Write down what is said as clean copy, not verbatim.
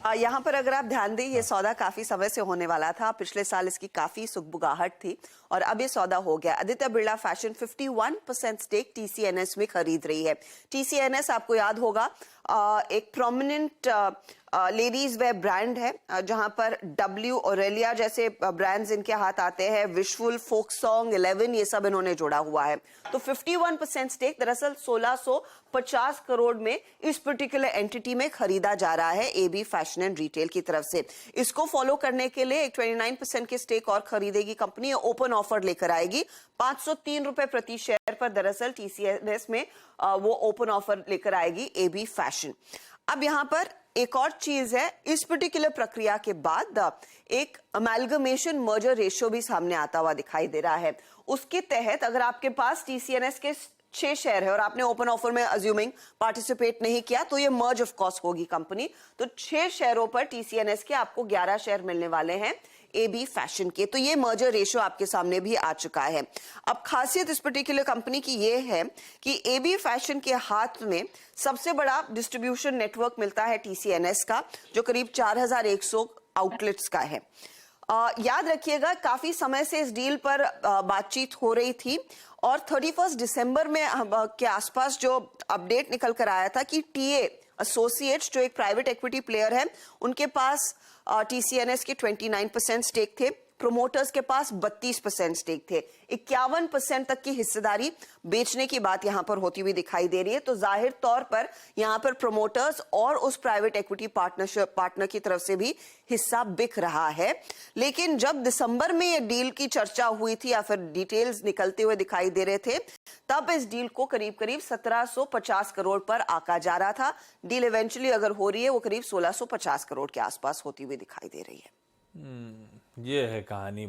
यहाँ पर अगर आप ध्यान दें, ये सौदा काफी समय से होने वाला था। पिछले साल इसकी काफी सुगबुगाहट थी और अब ये सौदा हो गया। आदित्य बिरला फैशन 51% स्टेक टीसीएनएस में खरीद रही है। टीसीएनएस आपको याद होगा एक प्रोमिनेंट लेडीज वेयर ब्रांड है, जहां पर डब्ल्यू ऑरेलिया जैसे ब्रांड्स इनके हाथ आते हैं, विशफुल, फोक सॉन्ग, 11, ये सब इन्होंने जोड़ा हुआ है। तो 51% स्टेक दरअसल 1650 करोड़ में इस पर्टिकुलर एंटिटी में खरीदा जा रहा है एबी फैशन एंड रिटेल की तरफ से। इसको फॉलो करने के लिए एक 29% के स्टेक और खरीदेगी कंपनी, ओपन ऑफर लेकर आएगी 503 रुपए प्रति शेयर पर। दरअसल टीसीएनएस में वो ओपन ऑफर लेकर आएगी एबी फैशन। अब यहां पर एक और चीज है, इस पर्टिकुलर प्रक्रिया के बाद एक अमेलगमेशन मर्जर रेशियो भी सामने आता हुआ दिखाई दे रहा है। उसके तहत अगर आपके पास टीसीएनएस के 6 शेयर है और आपने ओपन ऑफर में अज्यूमिंग पार्टिसिपेट नहीं किया, तो ये मर्ज ऑफ कोर्स होगी कंपनी। तो 6 शेयरों पर टीसीएनएस के आपको 11 शेयर मिलने वाले हैं एबी फैशन के। तो ये मर्जर रेशियो आपके सामने भी आ चुका है। अब खासियत इस पर्टिकुलर कंपनी की ये है कि एबी फैशन के हाथ में सबसे बड़ा डिस्ट्रीब्यूशन नेटवर्क मिलता है टीसीएनएस का, जो करीब 4100 आउटलेट्स का है। याद रखिएगा, काफी समय से इस डील पर बातचीत हो रही थी और 31 दिसंबर में के आसपास जो अपडेट निकल कर आया था कि टीए एसोसिएट्स, जो एक प्राइवेट इक्विटी प्लेयर है, उनके पास टीसीएनएस के 29% स्टेक थे, प्रोमोटर्स के पास 32% स्टेक थे। 51% तक की हिस्सेदारी बेचने की बात यहां पर होती हुई दिखाई दे रही है। तो जाहिर तौर पर यहां पर प्रोमोटर्स और उस प्राइवेट इक्विटी पार्टनर की तरफ से भी हिस्सा बिक रहा है। लेकिन जब दिसंबर में ये डील की चर्चा हुई थी या फिर डिटेल्स निकलते हुए दिखाई दे रहे थे, तब इस डील को करीब करीब 1750 करोड़ पर आका जा रहा था। डील इवेंचुअली अगर हो रही है, वो करीब 1650 करोड़ के आसपास होती हुई दिखाई दे रही है। ये है कहानी।